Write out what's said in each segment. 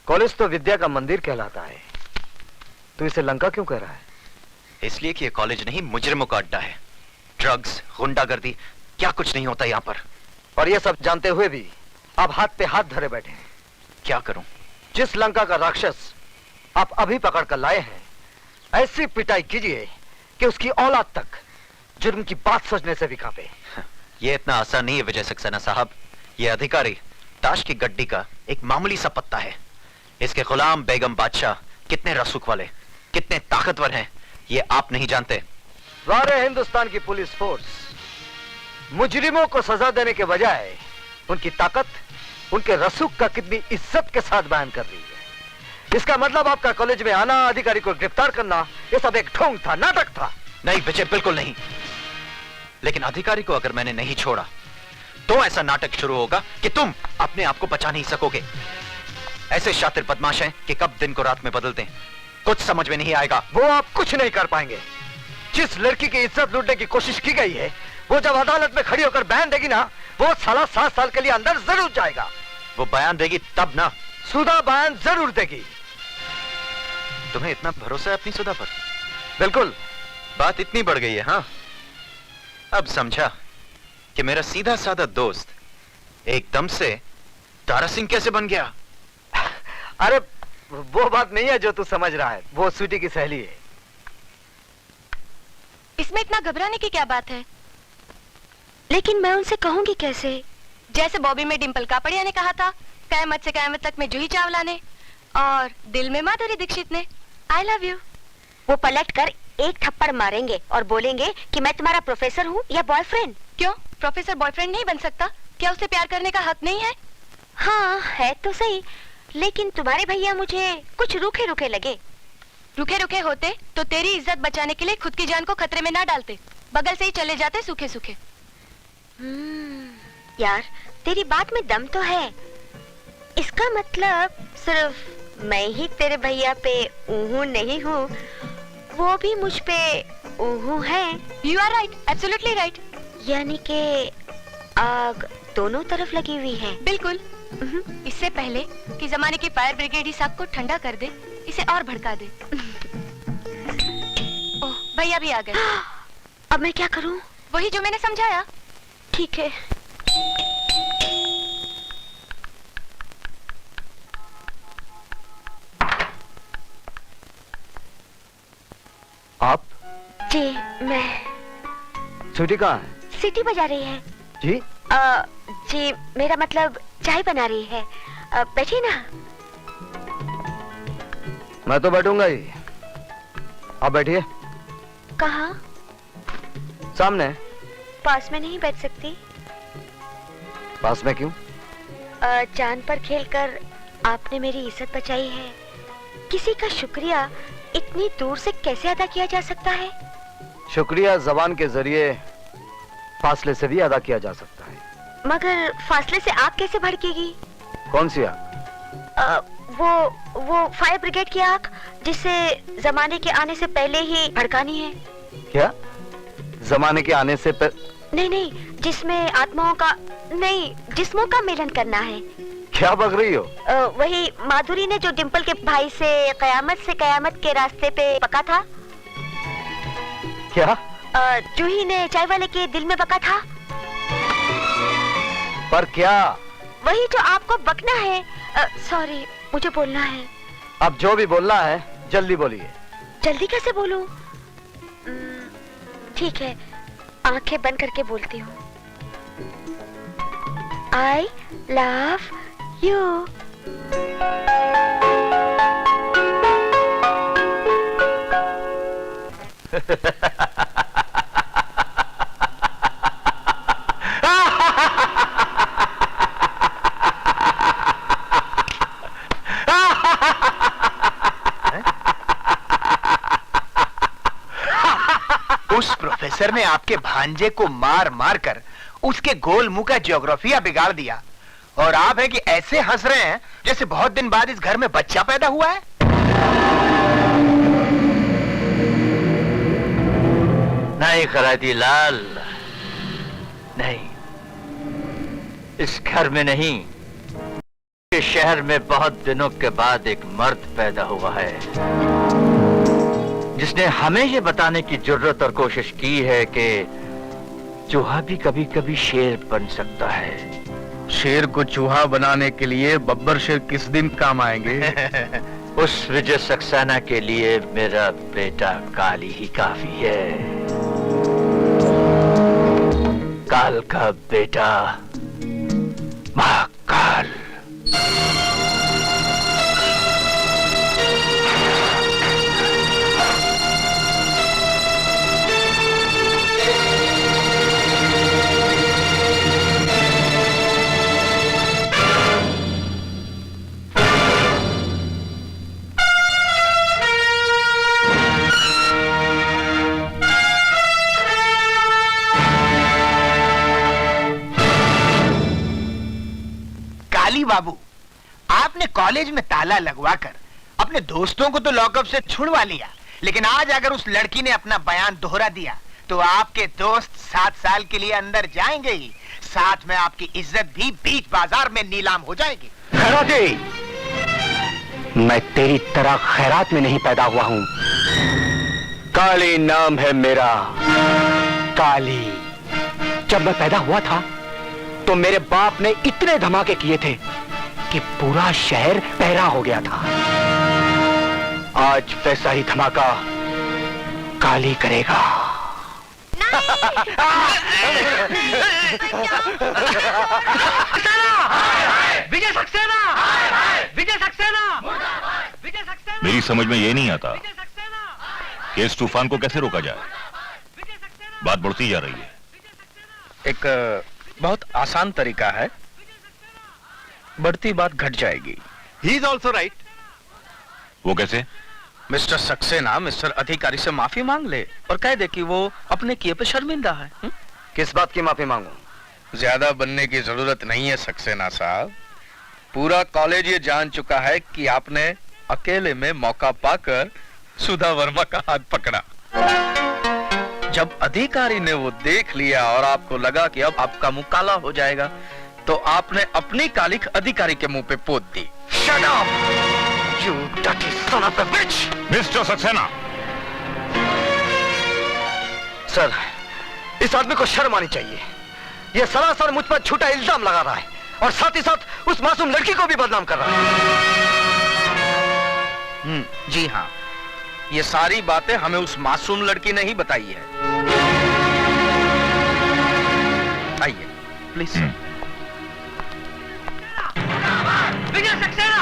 College तो विद्या का मंदिर कहलाता है, तू इसे लंका क्यों कह रहा है? इसलिए कि ये कॉलेज नहीं, मुजरिमों का अड्डा है। ड्रग्स, गुंडागर्दी, क्या कुछ नहीं होता यहाँ पर। और ये सब जानते हुए भी आप हाथ पे हाथ धरे बैठे हैं। क्या करूं? जिस लंका का राक्षस आप अभी पकड़ कर लाए हैं, ऐसी पिटाई कीजिए कि उसकी औलाद तक जुर्म की बात सोचने से भी कांपे। ये इतना आसान नहीं है विजय सक्सेना साहब। ये अधिकारी ताश की गड्डी का एक मामूली सा पत्ता है। इसके गुलाम बेगम बादशाह कितने रसूख वाले, कितने ताकतवर हैं, ये आप नहीं जानते। सारे हिंदुस्तान की पुलिस फोर्स मुजरिमों को सजा देने के बजाय उनकी ताकत, उनके रसूख का कितनी इज्जत के साथ बयान कर रही है। इसका मतलब आपका कॉलेज में आना, अधिकारी को गिरफ्तार करना, ये सब एक ढोंग था, नाटक था। नहीं विजय, बिल्कुल नहीं। लेकिन अधिकारी को अगर मैंने नहीं छोड़ा तो ऐसा नाटक शुरू होगा कि तुम अपने आप को बचा नहीं सकोगे। ऐसे शातिर बदमाश हैं कि कब दिन को रात में बदलते हैं, कुछ समझ में नहीं आएगा। वो आप कुछ नहीं कर पाएंगे। जिस लड़की की इज्जत लूटने की कोशिश की गई है, वो जब अदालत में खड़ी होकर बयान देगी ना, वो साला 7 साल के लिए अंदर जरूर जाएगा। वो बयान देगी तब ना। सुधा बयान जरूर देगी। तुम्हें इतना भरोसा है अपनी सुधा पर? बिल्कुल। बात इतनी बढ़ गई है। हाँ, अब समझा कि मेरा सीधा साधा दोस्त एकदम से तारा सिंह कैसे बन गया। अरे वो बात नहीं है जो तू समझ रहा है, वो स्वीटी की सहेली है। इसमें इतना घबराने की क्या बात है? लेकिन मैं उनसे कहूंगी कैसे? जैसे बॉबी में डिंपल कापड़िया ने कहा था, कयामत से कयामत तक में जूही चावला ने, और दिल में माधुरी दीक्षित ने, आई लव यू। वो पलट कर एक थप्पड़ मारेंगे और बोलेंगे कि मैं तुम्हारा प्रोफेसर हूँ या बॉयफ्रेंड। क्यों, प्रोफेसर बॉयफ्रेंड नहीं बन सकता? क्या उसे प्यार करने का हक नहीं है? हाँ है तो सही, लेकिन तुम्हारे भैया मुझे कुछ रूखे रूखे लगे। रूखे रूखे होते तो तेरी इज्जत बचाने के लिए खुद की जान को खतरे में ना डालते, बगल से ही चले जाते सूखे सूखे। यार तेरी बात में दम तो है। इसका मतलब सिर्फ मैं ही तेरे भैया पे ऊहू नहीं हूँ, वो भी मुझ पे ऊहू है। You are right, absolutely right. यानी कि आग दोनों तरफ लगी हुई है। बिल्कुल। इससे पहले कि जमाने की फायर ब्रिगेड इस आग को ठंडा कर दे, इसे और भड़का दे। ओह, भैया भी आ गए। अब मैं क्या करूं? वही जो मैंने समझाया। ठीक है। आप? जी मैं। स्वीटी कहाँ है? सीटी बजा रही है। जी? जी मेरा मतलब चाय बना रही है। बैठिए ना। मैं तो बैठूंगा ही, आप बैठिए। कहाँ? सामने। पास में नहीं बैठ सकती? पास में क्यों? चांद पर खेलकर आपने मेरी इज्जत बचाई है। किसी का शुक्रिया इतनी दूर से कैसे अदा किया जा सकता है? शुक्रिया जबान के जरिए फासले से भी अदा किया जा सकता है। मगर फासले से आग कैसे भड़केगी? कौन सी आग? वो फायर ब्रिगेड की आग, जिसे जमाने के आने से पहले ही भड़कानी है। क्या? जमाने के आने से नहीं नहीं, जिसमें आत्माओं का नहीं, जिस्मों का मिलन करना है। क्या बक रही हो? वही माधुरी ने जो डिंपल के भाई से कयामत के रास्ते पे बका था। क्या? जूही ने चाय वाले के दिल में बका था। पर क्या? वही जो आपको बकना है। सॉरी, मुझे बोलना है। अब जो भी बोलना है जल्दी बोलिए। जल्दी कैसे बोलूं? ठीक है, आंखें बंद करके बोलती हूँ। I love you. उस प्रोफेसर ने आपके भांजे को मार मार कर उसके गोल मुंह का ज्योग्राफिया बिगाड़ दिया, और आप है कि ऐसे हंस रहे हैं जैसे बहुत दिन बाद इस घर में बच्चा पैदा हुआ है। नहीं खराती लाल, नहीं, इस घर में नहीं, इस शहर में बहुत दिनों के बाद एक मर्द पैदा हुआ है जिसने हमें ये बताने की जरूरत और कोशिश की है कि चूहा भी कभी कभी शेर बन सकता है। शेर को चूहा बनाने के लिए बब्बर शेर किस दिन काम आएंगे? उस विजय सक्सेना के लिए मेरा बेटा काली ही काफी है। काल का बेटा महाकाल। काली बाबू, आपने कॉलेज में ताला लगवाकर अपने दोस्तों को तो लॉकअप से छुड़वा लिया, लेकिन आज अगर उस लड़की ने अपना बयान दोहरा दिया तो आपके दोस्त 7 साल के लिए अंदर जाएंगे ही, साथ में आपकी इज्जत भी बीच बाजार में नीलाम हो जाएगी। खैराती, मैं तेरी तरह खैरात में नहीं पैदा हुआ हूं। काली नाम है मेरा, काली। जब मैं पैदा हुआ था तो मेरे बाप ने इतने धमाके किए थे कि पूरा शहर पहरा हो गया था। आज वैसा ही धमाका काली करेगा। विजय सक्सेना! विजय सक्सेना! विजय सक्सेना! मेरी समझ में ये नहीं आता कि इस तूफान को कैसे रोका जाए। बात बढ़ती जा रही है। एक बहुत आसान तरीका है, बढ़ती बात घट जाएगी। He is also right. वो कैसे? मिस्टर सक्सेना मिस्टर अधिकारी से माफी मांग ले और कह दे कि वो अपने किए पे शर्मिंदा है। किस बात की माफी मांगू? ज्यादा बनने की जरूरत नहीं है सक्सेना साहब। पूरा कॉलेज ये जान चुका है कि आपने अकेले में मौका पाकर सुधा वर्मा का हाथ पकड़ा। जब अधिकारी ने वो देख लिया और आपको लगा कि अब आपका मुंह काला हो जाएगा, तो आपने अपनी कालिख अधिकारी के मुंह पे पोत दी। Shut up! You dirty son of a bitch! Mister Saxena, sir, इस आदमी को शर्म आनी चाहिए। यह सरासर मुझ पर झूठा इल्जाम लगा रहा है और साथ ही साथ उस मासूम लड़की को भी बदनाम कर रहा है। जी हाँ, ये सारी बातें हमें उस मासूम लड़की ने ही बताई है। आइए प्लीज। विजय सक्सेना!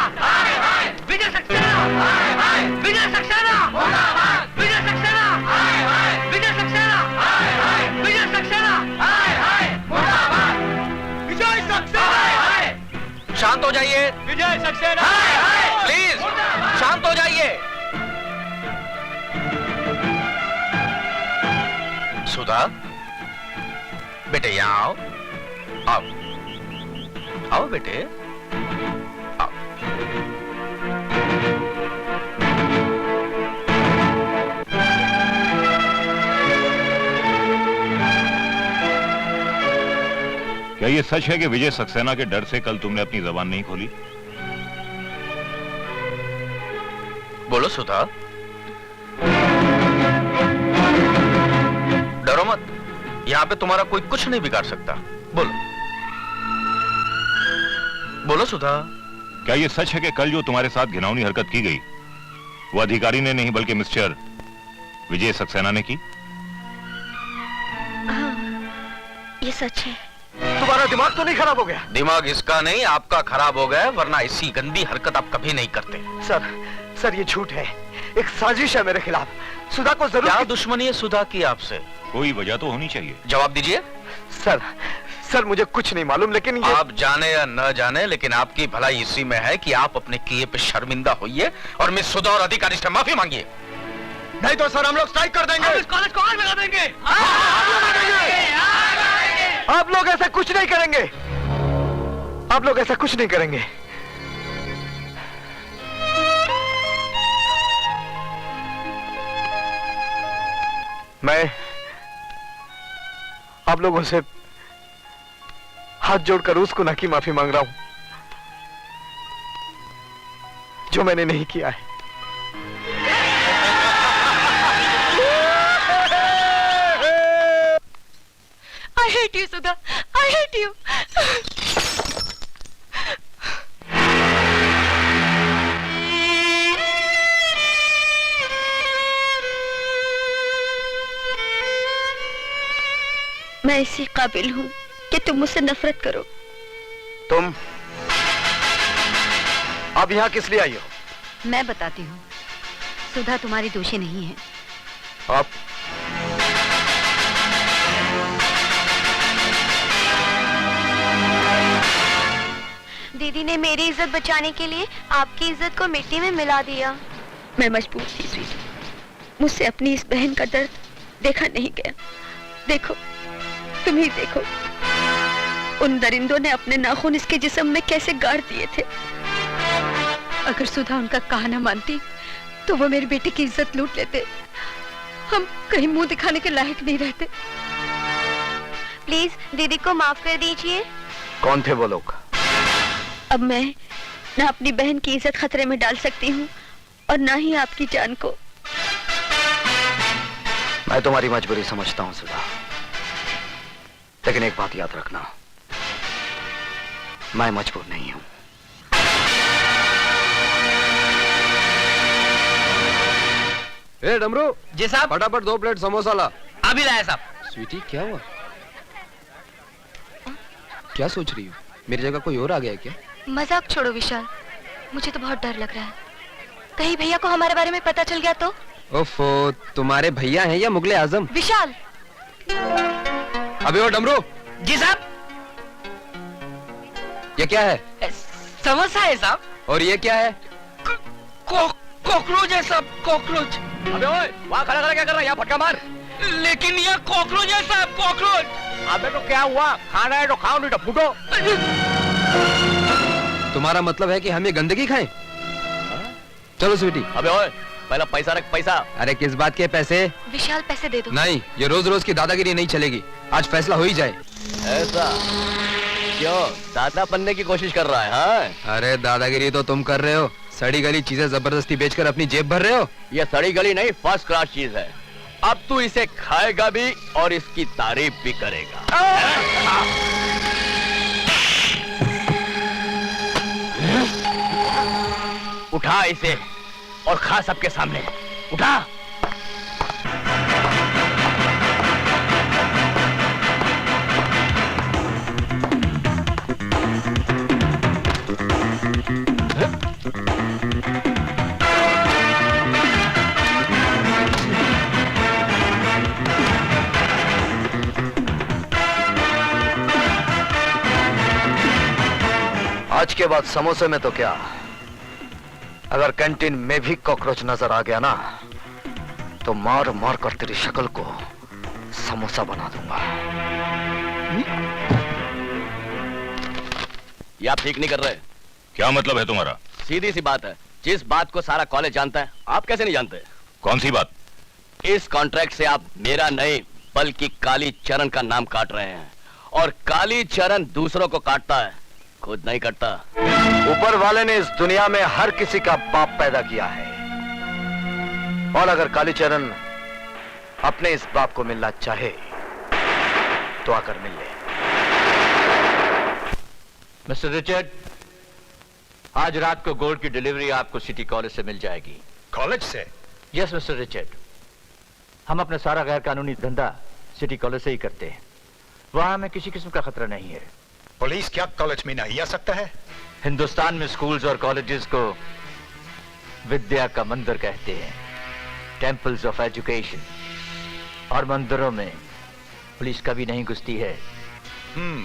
विजय सक्सेना! विजय सक्सेना! विजय सक्सेना! विजय सक्सेना! विजय सक्सेना! विजय सक्सेना! शांत हो जाइए, विजय सक्सेना! प्लीज शांत हो जाइए। सुधा, बेटे यहाँ आओ। आओ आओ बेटे, आओ। क्या ये सच है कि विजय सक्सेना के डर से कल तुमने अपनी जबान नहीं खोली? बोलो सुधा, डरो मत, यहाँ पे तुम्हारा कोई कुछ नहीं बिगाड़ सकता। बोलो बोलो सुधा। क्या ये सच है कि कल जो तुम्हारे साथ घिनौनी हरकत की गई वो अधिकारी ने नहीं बल्कि मिस्टर विजय सक्सेना ने की? हाँ, ये सच है। तुम्हारा दिमाग तो नहीं खराब हो गया? दिमाग इसका नहीं आपका खराब हो गया, वरना ऐसी गंदी हरकत आप कभी नहीं करते। सर ये झूठ है, एक साजिश है मेरे खिलाफ। सुधा को जरूर। क्या दुश्मनी है सुधा की आपसे? कोई वजह तो होनी चाहिए। जवाब दीजिए। सर मुझे कुछ नहीं मालूम, लेकिन ये... आप जाने या न जाने, लेकिन आपकी भलाई इसी में है कि आप अपने किए पे शर्मिंदा होइए और मिस सुधा और अधिकारी से माफी मांगिए। नहीं तो सर हम लोग स्ट्राइक कर देंगे। इस कॉलेज को आग लगा देंगे। आप लोग ऐसा कुछ नहीं करेंगे। आप लोग ऐसा कुछ नहीं करेंगे। मैं आप लोगों से हाथ जोड़कर उसको ना की माफी मांग रहा हूं। जो मैंने नहीं किया है। I hate you, Sudha. I hate you. मैं इसी काबिल हूँ कि तुम मुझसे नफरत करो। तुम अब यहाँ किस लिए आई हो? मैं बताती हूँ, सुधा तुम्हारी दोषी नहीं है। अब दीदी ने मेरी इज्जत बचाने के लिए आपकी इज्जत को मिट्टी में मिला दिया। मैं मजबूर थी स्वीटी, मुझसे अपनी इस बहन का दर्द देखा नहीं गया। देखो, तुम ही देखो, उन दरिंदों ने अपने नाखून इसके जिस्म में कैसे गाड़ दिए थे। अगर सुधा उनका कहा न मानती तो वो मेरी बेटी की इज्जत लूट लेते। हम कहीं मुंह दिखाने के लायक नहीं रहते। प्लीज दीदी को माफ कर दीजिए। कौन थे वो लोग? अब मैं न अपनी बहन की इज्जत खतरे में डाल सकती हूँ और न ही आपकी जान को। मैं तुम्हारी मजबूरी समझता हूँ सुधा, लेकिन एक बात याद रखना, मैं मजबूर नहीं हूँ। ए डमरू जी साहब। फटाफट 2 प्लेट समोसा ला। अभी लाया साहब। स्वीटी क्या हुआ? क्या सोच रही हो? मेरी जगह कोई और आ गया है क्या? मजाक छोड़ो विशाल, मुझे तो बहुत डर लग रहा है। कहीं भैया को हमारे बारे में पता चल गया तो? ओफो, तुम्हारे भैया हैं या मुगले आजम? विशाल! अबे ओ डमरू। जी साहब। ये क्या है? समोसा है साहब। और ये क्या है? कॉकरोच है साहब, कॉकरोच। अबे ओए, वहाँ खड़ा खड़ा क्या कर रहा है? यहाँ फटका मार। लेकिन यह कॉकरोच है साहब, कॉकरोच। अबे तो क्या हुआ? खाना है तो खाओ, नहीं तो फूटो। तुम्हारा मतलब है कि हम ये गंदगी खाएं? चलो स्वीटी। अबे ओए, पहला पैसा रख, पैसा। अरे किस बात के पैसे? विशाल पैसे दे दो। नहीं, ये रोज रोज की दादागिरी नहीं चलेगी। आज फैसला हो ही जाए। ऐसा क्यों? दादा बनने की कोशिश कर रहा है? हाँ? अरे दादागिरी तो तुम कर रहे हो, सड़ी गली चीजें जबरदस्ती बेचकर अपनी जेब भर रहे हो। ये सड़ी गली नहीं, फर्स्ट क्लास चीज है। अब तू इसे खाएगा भी और इसकी तारीफ भी करेगा। उठा इसे और खा सबके सामने। उठा। आज के बाद समोसे में तो क्या, अगर कैंटीन में भी कॉकरोच नजर आ गया ना, तो मार मार कर तेरी शक्ल को समोसा बना दूंगा। ये आप ठीक नहीं कर रहे। क्या मतलब है तुम्हारा? सीधी सी बात है, जिस बात को सारा कॉलेज जानता है, आप कैसे नहीं जानते? कौन सी बात? इस कॉन्ट्रैक्ट से आप मेरा नहीं बल्कि काली चरण का नाम काट रहे हैं, और काली चरण दूसरों को काटता है, खुद नहीं कटता। ऊपर वाले ने इस दुनिया में हर किसी का बाप पैदा किया है, और अगर कालीचरण अपने इस बाप को मिलना चाहे तो आकर मिल ले। मिस्टर रिचर्ड, आज रात को गोल्ड की डिलीवरी आपको सिटी कॉलेज से मिल जाएगी। कॉलेज से? यस मिस्टर रिचर्ड, हम अपना सारा गैर कानूनी धंधा सिटी कॉलेज से ही करते हैं। वहां हमें किसी किस्म का खतरा नहीं है। पुलिस क्या कॉलेज में नहीं आ सकता है? हिंदुस्तान में स्कूल्स और कॉलेजेस को विद्या का मंदिर कहते हैं, टेंपल्स ऑफ एजुकेशन, और मंदिरों में पुलिस कभी नहीं घुसती है।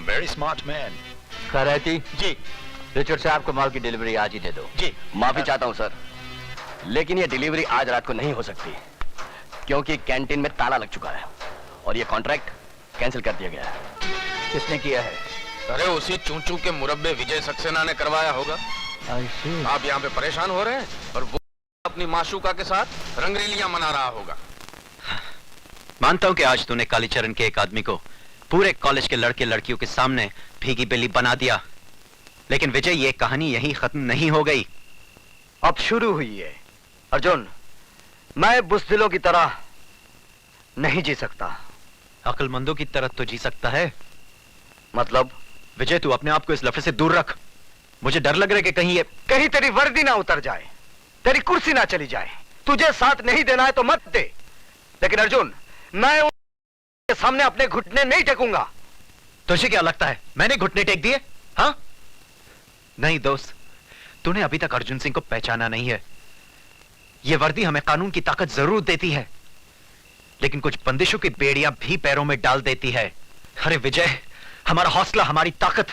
Very smart man. Khairati ji. Richard साहब को माल की डिलीवरी आज ही दे दो। जी। माफी चाहता हूं सर, लेकिन ये डिलीवरी आज रात को नहीं हो सकती, क्योंकि कैंटीन में ताला लग चुका है और ये कॉन्ट्रैक्ट कैंसिल कर दिया गया है। किसने किया है? अरे उसी चूचू के मुरब्बे विजय सक्सेना ने करवाया होगा। आप यहाँ पे परेशान हो रहे हैं और वो अपनी माशूका के साथ रंगरेलियां मना रहा होगा। मानता हूं कि आज तूने कालीचरण के एक आदमी को पूरे कॉलेज के लड़के लड़कियों के सामने भीगी बिल्ली बना दिया, लेकिन विजय, ये कहानी यहीं खत्म नहीं हो गई। अब शुरू हुई है। अर्जुन, मैं बुज़दिलों की तरह नहीं जी सकता। अक्लमंदों की तरह तो जी सकता है। मतलब? विजय, तू अपने आप को इस लफड़े से दूर रख। मुझे डर लग रहा है कि कहीं तेरी वर्दी ना उतर जाए, तेरी कुर्सी ना चली जाए। तुझे साथ नहीं देना है तो मत दे, लेकिन अर्जुन, मैं उनके सामने अपने घुटने नहीं टेकूंगा। तुझे क्या लगता है मैंने घुटने टेक दिए? हाँ? नहीं दोस्त, तूने अभी तक अर्जुन सिंह को पहचाना नहीं है। यह वर्दी हमें कानून की ताकत जरूर देती है, लेकिन कुछ बंदिशों की बेड़ियां भी पैरों में डाल देती है। अरे विजय, हमारा हौसला, हमारी ताकत